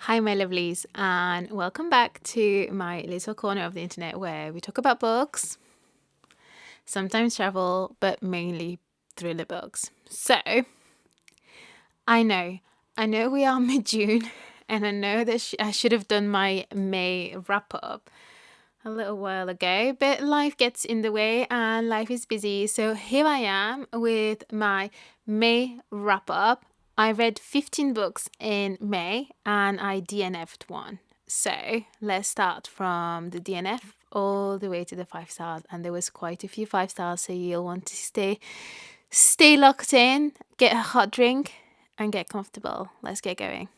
Hi, my lovelies, and welcome back to my little corner of the internet where we talk about books, sometimes travel, but mainly thriller books. So, I know, I know we are mid June, and I know that I should have done my May wrap up a little while ago, but life gets in the way and life is busy. So, here I am with my May wrap up. I read 15 books in May and I DNF'd one. So let's start from the DNF all the way to the 5 stars. And there was quite a few 5 stars, so you'll want to stay locked in, get a hot drink, and get comfortable. Let's get going.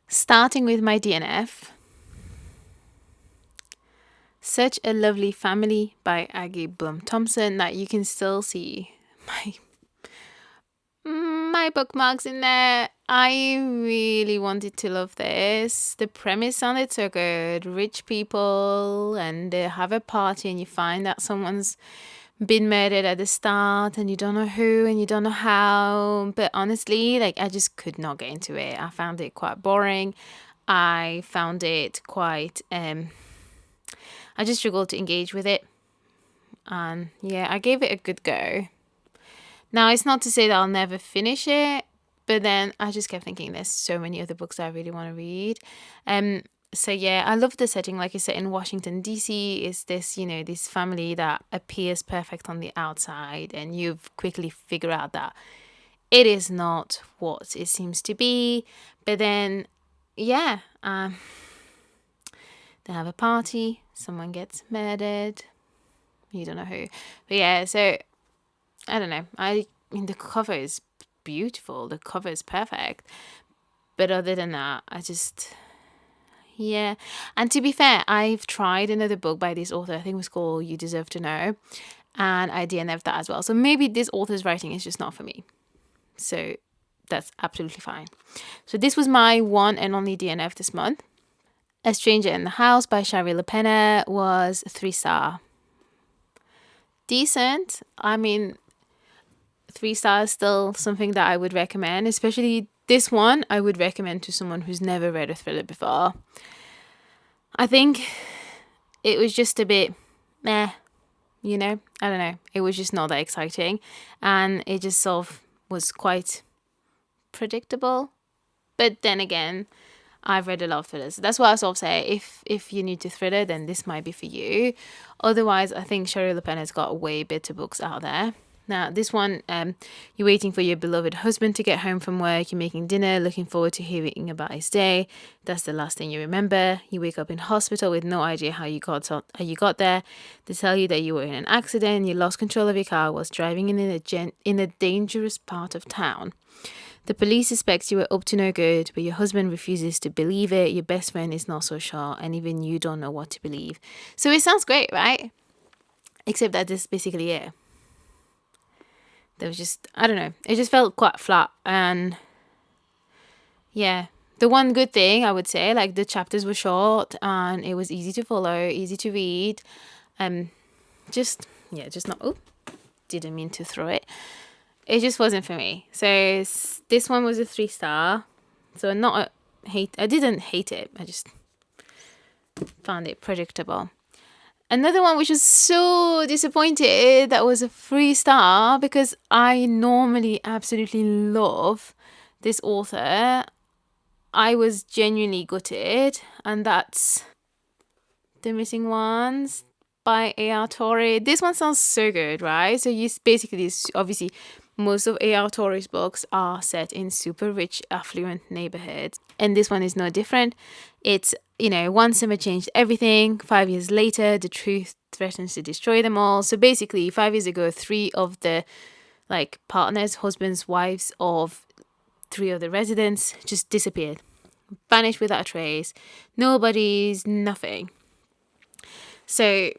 Starting with my DNF. Such a Lovely Family by Aggie Blum Thompson that you can still see my bookmarks in there. I really wanted to love this. The premise sounded so good. Rich people and they have a party and you find that someone's been murdered at the start and you don't know who and you don't know how. But honestly, I just could not get into it. I found it quite boring. I found it quite I just struggled to engage with it. And yeah, I gave it a good go. Now, it's not to say that I'll never finish it, but then I just kept thinking there's so many other books I really want to read. So yeah, I love the setting. Like I said, in Washington D.C. is this, this family that appears perfect on the outside, and you quickly figure out that it is not what it seems to be. But then, yeah, they have a party, someone gets murdered, you don't know who. But yeah, so I don't know. I mean, the cover is beautiful. The cover is perfect. But other than that, yeah. And to be fair, I've tried another book by this author. I think it was called You Deserve to Know. And I DNF'd that as well. So maybe this author's writing is just not for me. So that's absolutely fine. So this was my one and only DNF this month. A Stranger in the House by Shari LaPena was 3 star. Decent. I mean, 3 stars still something that I would recommend, especially this one I would recommend to someone who's never read a thriller before. I think it was just a bit meh, I don't know. It was just not that exciting and it just sort of was quite predictable. But then again, I've read a lot of thrillers. That's why I sort of say if you're new to thriller, then this might be for you. Otherwise, I think Shari LaPena has got way better books out there. Now, this one, you're waiting for your beloved husband to get home from work, you're making dinner, looking forward to hearing about his day. That's the last thing you remember. You wake up in hospital with no idea how you got there. They tell you that you were in an accident, you lost control of your car whilst driving in a dangerous part of town. The police suspect you were up to no good, but your husband refuses to believe it, your best friend is not so sure, and even you don't know what to believe. So it sounds great, right? Except that this is basically it. There was just, I don't know, it just felt quite flat. And yeah, the one good thing I would say, the chapters were short and it was easy to follow, easy to read. Just not, didn't mean to throw it. It just wasn't for me. So this one was a 3 star. So I didn't hate it. I just found it predictable. Another one which was so disappointed that was a 3 star because I normally absolutely love this author. I was genuinely gutted, and that's The Missing Ones by A.R. Torre. This one sounds so good, right? So obviously most of A.R. Torre's books are set in super rich, affluent neighborhoods. And this one is no different. It's, one summer changed everything. 5 years later, the truth threatens to destroy them all. So basically, 5 years ago, 3 of the partners, husbands, wives of 3 of the residents just disappeared. Vanished without a trace. Nobody's nothing. So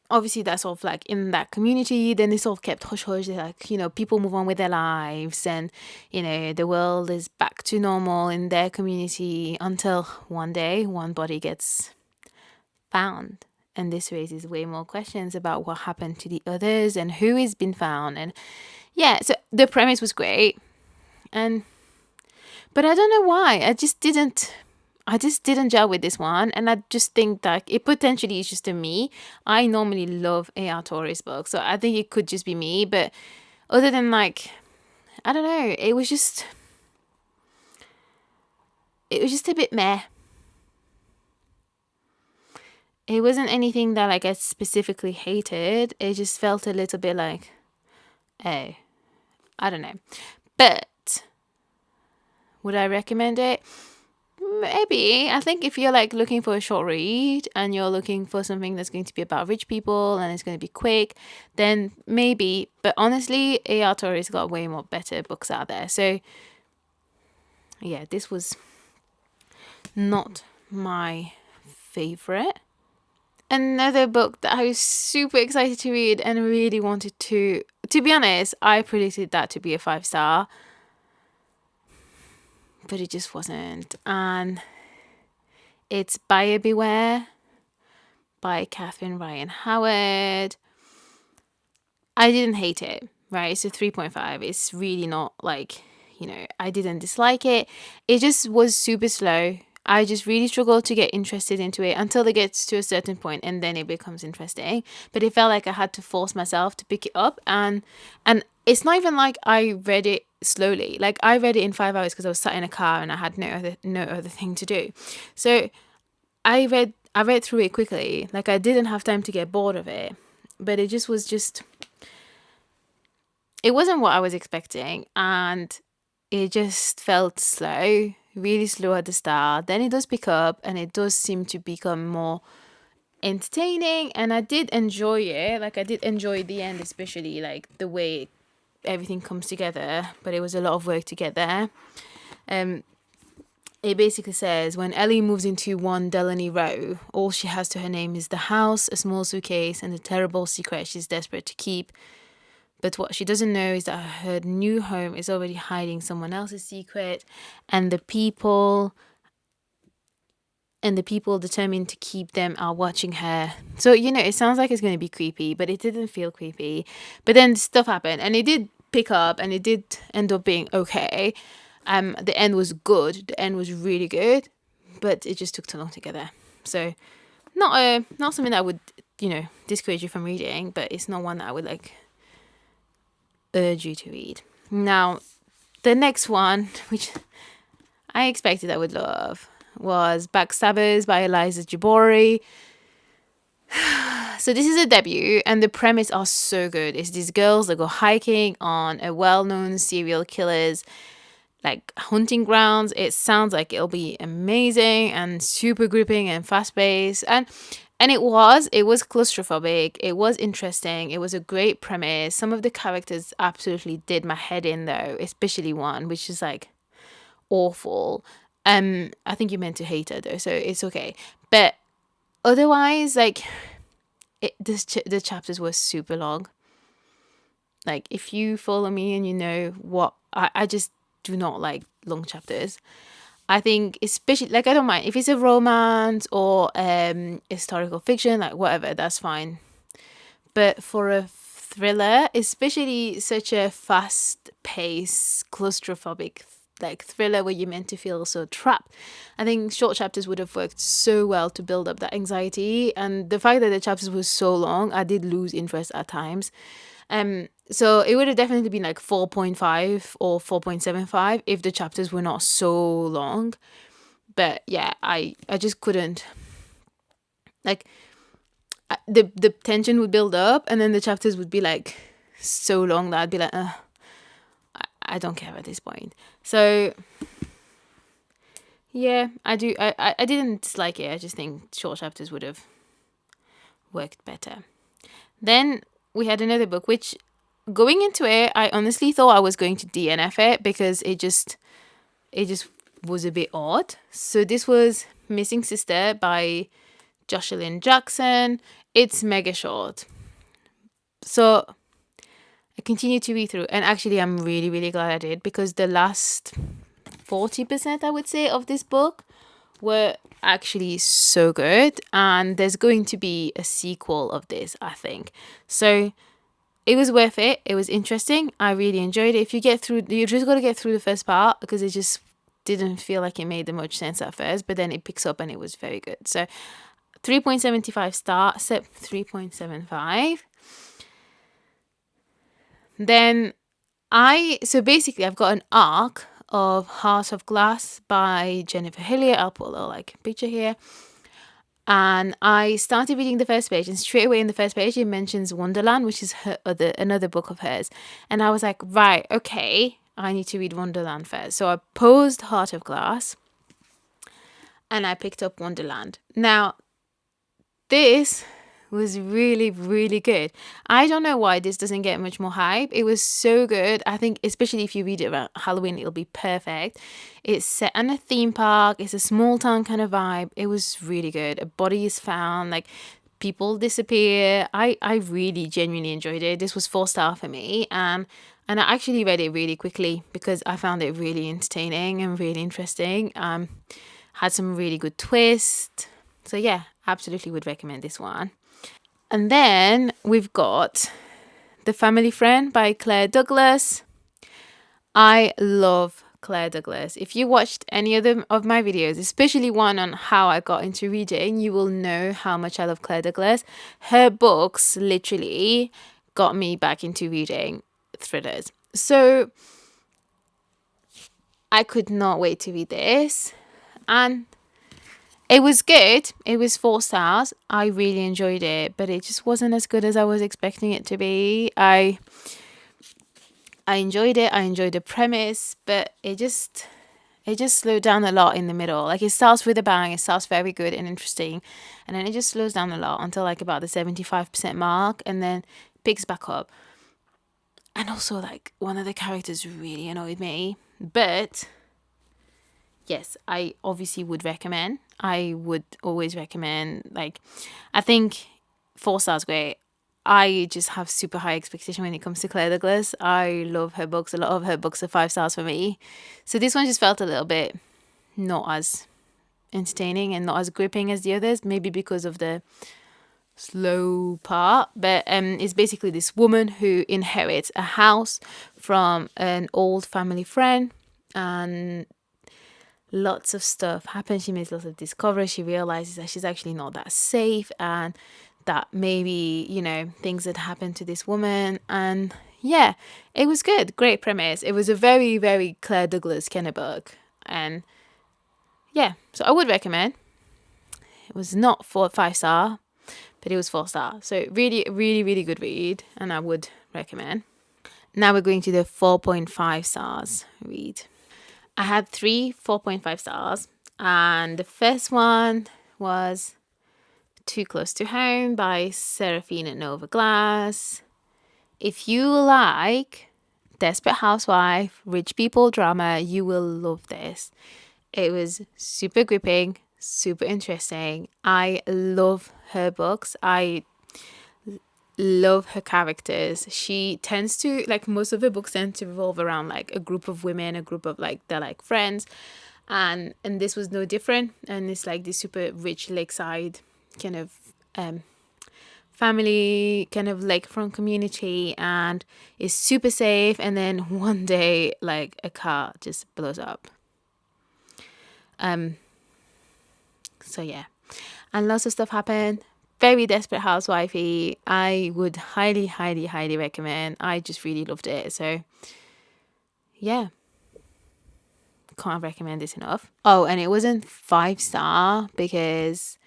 obviously that's sort of in that community, then they sort of kept hush hush. They're people move on with their lives and, the world is back to normal in their community until one day one body gets found. And this raises way more questions about what happened to the others and who has been found. And yeah, so the premise was great. And But I don't know why. I just didn't gel with this one, and I just think that it potentially is just a me. I normally love A.R. Torres books, so I think it could just be me. But other than like, I don't know, it was just a bit meh. It wasn't anything that like I specifically hated. It just felt a little bit like, oh, I don't know. But would I recommend it? Maybe. I think if you're like looking for a short read and you're looking for something that's going to be about rich people and it's going to be quick, then maybe. But honestly, A.R. Torres got way more better books out there. So yeah, this was not my favorite. Another book that I was super excited to read and really wanted to be honest, I predicted that to be a 5-star, but it just wasn't. And it's Buyer Beware by Catherine Ryan Howard. I didn't hate it, right? It's a 3.5. It's really not like, I didn't dislike it. It just was super slow. I just really struggled to get interested into it until it gets to a certain point and then it becomes interesting. But it felt like I had to force myself to pick it up, and it's not even like I read it slowly. Like I read it in 5 hours because I was sat in a car and I had no other thing to do. So I read through it quickly. Like I didn't have time to get bored of it. But it just was it wasn't what I was expecting, and it just felt slow, really slow at the start. Then it does pick up and it does seem to become more entertaining, and I did enjoy it. Like I did enjoy the end, especially like the way everything comes together, but it was a lot of work to get there. It basically says when Ellie moves into 1 Delaney Row, all she has to her name is the house, a small suitcase, and a terrible secret she's desperate to keep. But what she doesn't know is that her new home is already hiding someone else's secret, and the people determined to keep them are watching her. So, it sounds like it's going to be creepy, but it didn't feel creepy. But then stuff happened and it did pick up and it did end up being okay. The end was good. The end was really good, but it just took too long to get there. So not something that I would, discourage you from reading, but it's not one that I would like urge you to read. Now, the next one, which I expected I would love, was Backstabbers by Eliza Jabori. So this is a debut and the premise are so good. It's these girls that go hiking on a well-known serial killer's like hunting grounds. It sounds like it'll be amazing and super gripping and fast-paced, and it was claustrophobic. It was interesting. It was a great premise. Some of the characters absolutely did my head in though, especially one which is like awful. I think you meant to hate her though, so it's okay. But otherwise, like the chapters were super long. Like if you follow me and you know what I just do not like long chapters. I think especially like I don't mind if it's a romance or historical fiction, like whatever, that's fine. But for a thriller, especially such a fast paced, claustrophobic like thriller where you're meant to feel so trapped, I think short chapters would have worked so well to build up that anxiety. And the fact that the chapters were so long, I did lose interest at times. So it would have definitely been like 4.5 or 4.75 if the chapters were not so long. But yeah, I just couldn't, like the tension would build up and then the chapters would be like so long that I'd be like, I don't care at this point. So yeah, I didn't dislike it. I just think short chapters would have worked better. Then we had another book which, going into it, I honestly thought I was going to DNF it because it just was a bit odd. So this was Missing Sister by Jocelyn Jackson. It's mega short. So I continued to read through, and actually I'm really, really glad I did, because the last 40%, I would say, of this book were actually so good, and there's going to be a sequel of this, I think. So it was worth it. It was interesting. I really enjoyed it. If you get through, you just got to get through the first part because it just didn't feel like it made much sense at first, but then it picks up and it was very good. So 3.75 star, 3.75. Then so basically I've got an arc of Heart of Glass by Jennifer Hillier. I'll put a little like picture here. And I started reading the first page, and straight away in the first page it mentions Wonderland, which is another book of hers. And I was like, right, okay, I need to read Wonderland first. So I paused Heart of Glass and I picked up Wonderland. Now, this was really, really good. I don't know why this doesn't get much more hype. It was so good. I think especially if you read it around Halloween, it'll be perfect. It's set in a theme park. It's a small town kind of vibe. It was really good. A body is found, like people disappear. I really genuinely enjoyed it. This was 4 star for me. And I actually read it really quickly because I found it really entertaining and really interesting. Had some really good twists. So yeah, absolutely would recommend this one. And then we've got The Family Friend by Claire Douglas. I love Claire Douglas. If you watched any of my videos, especially one on how I got into reading, you will know how much I love Claire Douglas. Her books literally got me back into reading thrillers. So I could not wait to read this. And it was good. It was 4 stars. I really enjoyed it, but it just wasn't as good as I was expecting it to be. I enjoyed it. I enjoyed the premise, but it just slowed down a lot in the middle. Like it starts with a bang, it starts very good and interesting, and then it just slows down a lot until like about the 75% mark, and then picks back up. And also like one of the characters really annoyed me, but yes, I obviously would recommend. I would always recommend. Like, I think 4 stars great. I just have super high expectation when it comes to Claire Douglas. I love her books. A lot of her books are 5 stars for me. So this one just felt a little bit not as entertaining and not as gripping as the others. Maybe because of the slow part. But it's basically this woman who inherits a house from an old family friend, and lots of stuff happens. She makes lots of discoveries. She realizes that she's actually not that safe, and that maybe, things had happened to this woman. And yeah, it was good. Great premise. It was a very, very Claire Douglas kind of book. And yeah, so I would recommend. It was not 5 star, but it was 4 star. So really, really, really good read, and I would recommend. Now we're going to the 4.5 stars read. I had 3 4.5 stars, and the first one was Too Close to Home by Serafina Nova Glass. If you like Desperate Housewife, rich people drama, you will love this. It was super gripping, super interesting. I love her books. I love her characters. She tends to, like, most of her books tend to revolve around like a group of women, a group of like they're like friends, and this was no different. And it's like this super rich lakeside kind of family, kind of lakefront community, and it's super safe. And then one day, like, a car just blows up. So yeah, and lots of stuff happened. Very Desperate Housewifey. I would highly, highly, highly recommend. I just really loved it. So yeah, can't recommend this enough. Oh, and it wasn't 5 star because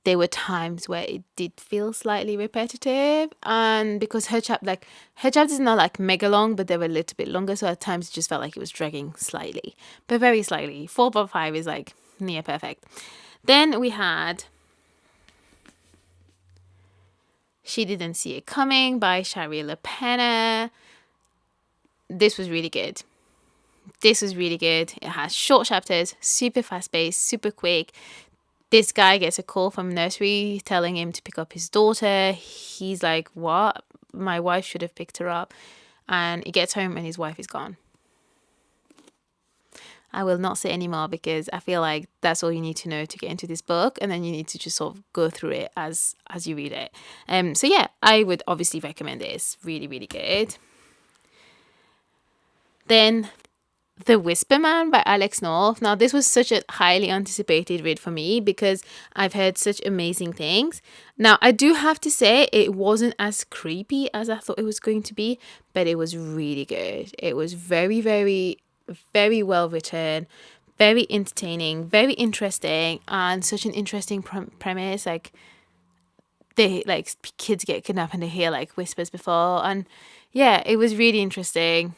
there were times where it did feel slightly repetitive, and because her chapters are not like mega long, but they were a little bit longer, so at times it just felt like it was dragging slightly, but very slightly. 4.5 is like near perfect. Then we had She Didn't See It Coming by Shari LaPena. This was really good. It has short chapters, super fast paced, super quick. This guy gets a call from nursery telling him to pick up his daughter. He's like, what? My wife should have picked her up. And he gets home and his wife is gone. I will not say any more because I feel like that's all you need to know to get into this book, and then you need to just sort of go through it as you read it. So yeah, I would obviously recommend this. Really, really good. Then The Whisper Man by Alex North. Now, this was such a highly anticipated read for me because I've heard such amazing things. Now, I do have to say it wasn't as creepy as I thought it was going to be, but it was really good. It was very, very, very well written, very entertaining, very interesting, and such an interesting premise. Like, they like kids get kidnapped and they hear like whispers before, and yeah, it was really interesting.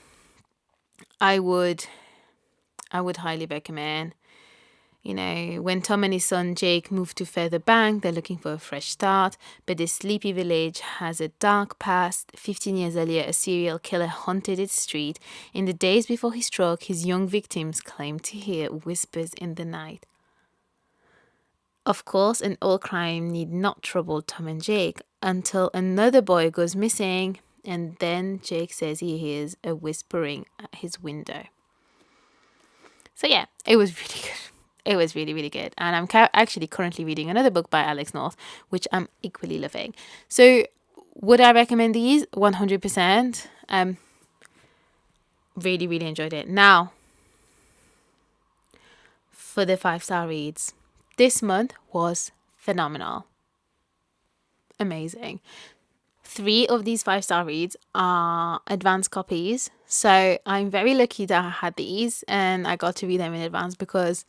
I would highly recommend. You know, when Tom and his son Jake move to Feather Bank, they're looking for a fresh start, but this sleepy village has a dark past. 15 years earlier, a serial killer haunted its street. In the days before he struck, his young victims claimed to hear whispers in the night. Of course, an old crime need not trouble Tom and Jake until another boy goes missing, and then Jake says he hears a whispering at his window. So yeah, it was really good. It was really, really good. And I'm actually currently reading another book by Alex North, which I'm equally loving. So would I recommend these? 100%. Really, really enjoyed it. Now, for the 5-star reads, this month was phenomenal. Amazing. 3 of these 5-star reads are advanced copies. So I'm very lucky that I had these and I got to read them in advance because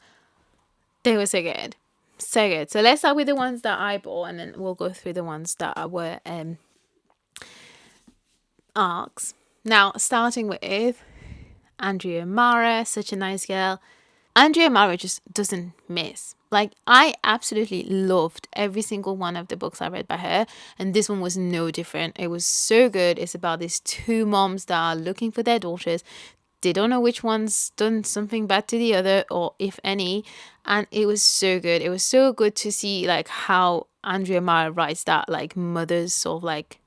they were so good. So good. So let's start with the ones that I bought and then we'll go through the ones that were arcs. Now, starting with Andrea Mara, such a nice girl. Andrea Mara just doesn't miss. Like, I absolutely loved every single one of the books I read by her, and this one was no different. It was so good. It's about these 2 moms that are looking for their daughters. They don't know which one's done something bad to the other, or if any, and it was so good. It was so good to see like how Andrea Mara writes that like mother's sort of like,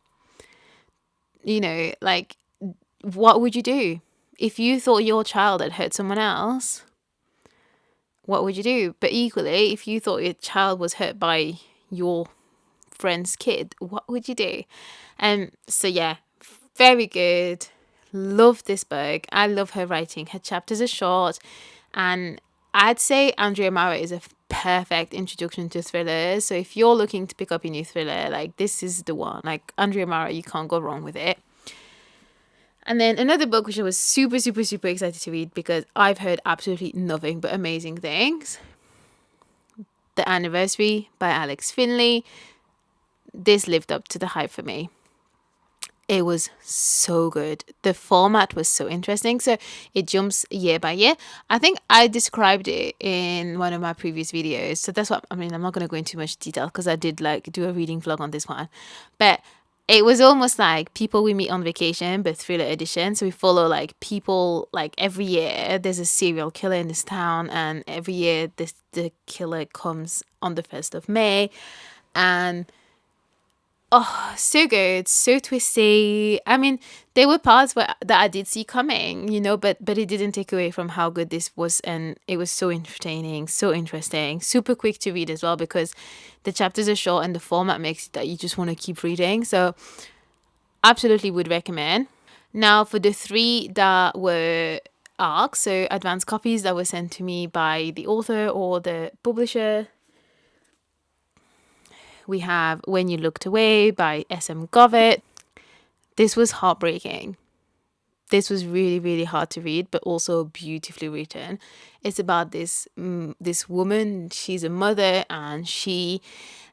you know, like, what would you do if you thought your child had hurt someone else? What would you do? But equally, if you thought your child was hurt by your friend's kid, what would you do? So yeah, very good. Love this book. I love her writing. Her chapters are short, and I'd say Andrea Mara is a perfect introduction to thrillers. So if you're looking to pick up a new thriller, like, this is the one. Like, Andrea Mara, you can't go wrong with it. And then another book which I was super, super, super excited to read because I've heard absolutely nothing but amazing things. The Anniversary by Alex Finley. This lived up to the hype for me. It was so good. The format was so interesting. So it jumps year by year. I think I described it in one of my previous videos. So that's what, I mean, I'm not going to go into much detail because I did like do a reading vlog on this one. But it was almost like People We Meet on Vacation, but thriller edition. So we follow like people, like every year there's a serial killer in this town, and every year the killer comes on the 1st of May. And oh, so good, so twisty. I mean, there were parts that I did see coming, you know, but it didn't take away from how good this was, and it was so entertaining, so interesting, super quick to read as well because the chapters are short and the format makes it that you just want to keep reading. So absolutely would recommend. Now, for the 3 that were arcs, so advanced copies that were sent to me by the author or the publisher, we have When You Looked Away by S.M. Govett. This was heartbreaking. This was really, really hard to read, but also beautifully written. It's about this woman. She's a mother, and she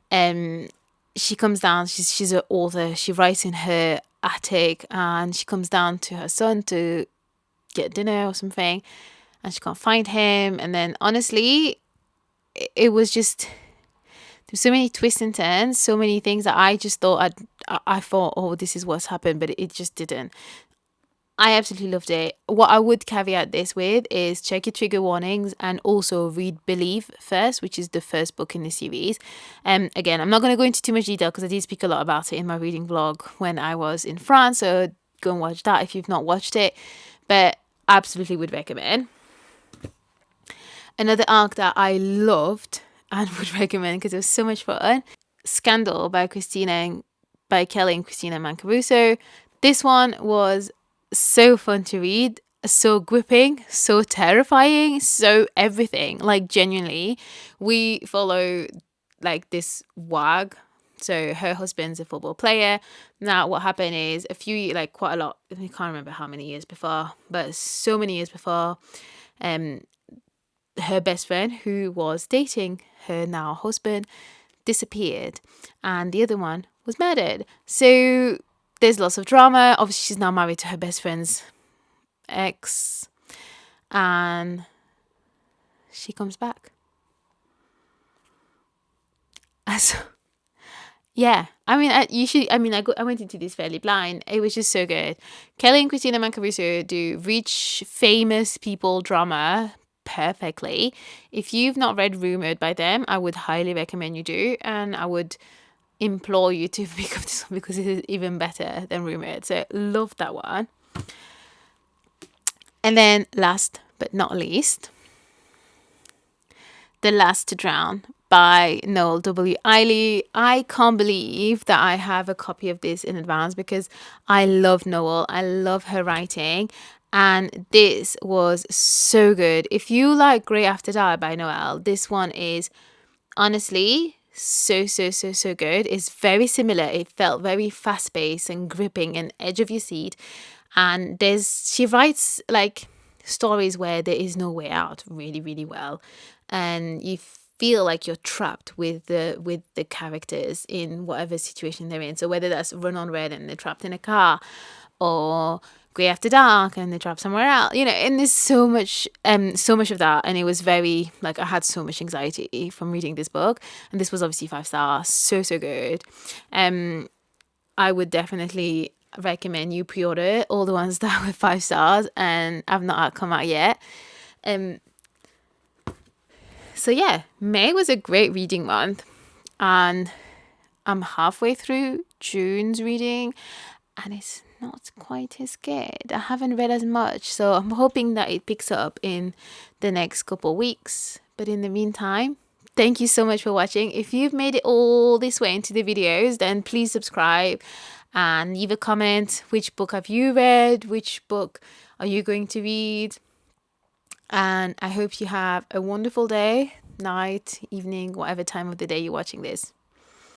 comes down. She's an author. She writes in her attic, and she comes down to her son to get dinner or something, and she can't find him. And then honestly, it was just, there's so many twists and turns, so many things that I just thought I thought, oh, this is what's happened, but it just didn't. I absolutely loved it. What I would caveat this with is check your trigger warnings and also read Believe first, which is the first book in the series. Again, I'm not going to go into too much detail because I did speak a lot about it in my reading vlog when I was in France, so go and watch that if you've not watched it. But absolutely would recommend. Another arc that I loved and would recommend because it was so much fun, Scandal by Kelly and Christina Mancaruso. This one was so fun to read. so gripping, so terrifying, so everything. Like, genuinely, we follow like this wag. So her husband's a football player. Now, what happened is quite a lot. I can't remember how many years before, but so many years before, um, her best friend, who was dating her now husband, disappeared, and the other one was murdered. So there's lots of drama. Obviously, she's now married to her best friend's ex, and she comes back. So, yeah, I mean, I went into this fairly blind. It was just so good. Kelly and Christina Mancaruso do rich, famous people drama perfectly. If you've not read Rumored by them, I would highly recommend you do, and I would implore you to pick up this one because it is even better than Rumored. So love that one. And then last but not least, The Last to Drown by Noel W. Iley. I can't believe that I have a copy of this in advance because I love Noel. I love her writing. And this was so good. If you like Grey After Dark by Noel, this one is honestly so good. It's very similar. It felt very fast paced and gripping and edge of your seat. And she writes like stories where there is no way out really well, and you feel like you're trapped with the characters in whatever situation they're in. So whether that's Run on Red and they're trapped in a car, or Grey After Dark and they drop somewhere else, and there's so much of that. And it was very, like, I had so much anxiety from reading this book, and this was obviously 5 stars, so good. I would definitely recommend you pre-order all the ones that were 5 stars and have not come out yet. So yeah, May was a great reading month, and I'm halfway through June's reading, and it's not quite as good. I haven't read as much, so I'm hoping that it picks up in the next couple of weeks. But in the meantime, thank you so much for watching. If you've made it all this way into the videos, then please subscribe and leave a comment. Which book have you read? Which book are you going to read? And I hope you have a wonderful day, night, evening, whatever time of the day you're watching this.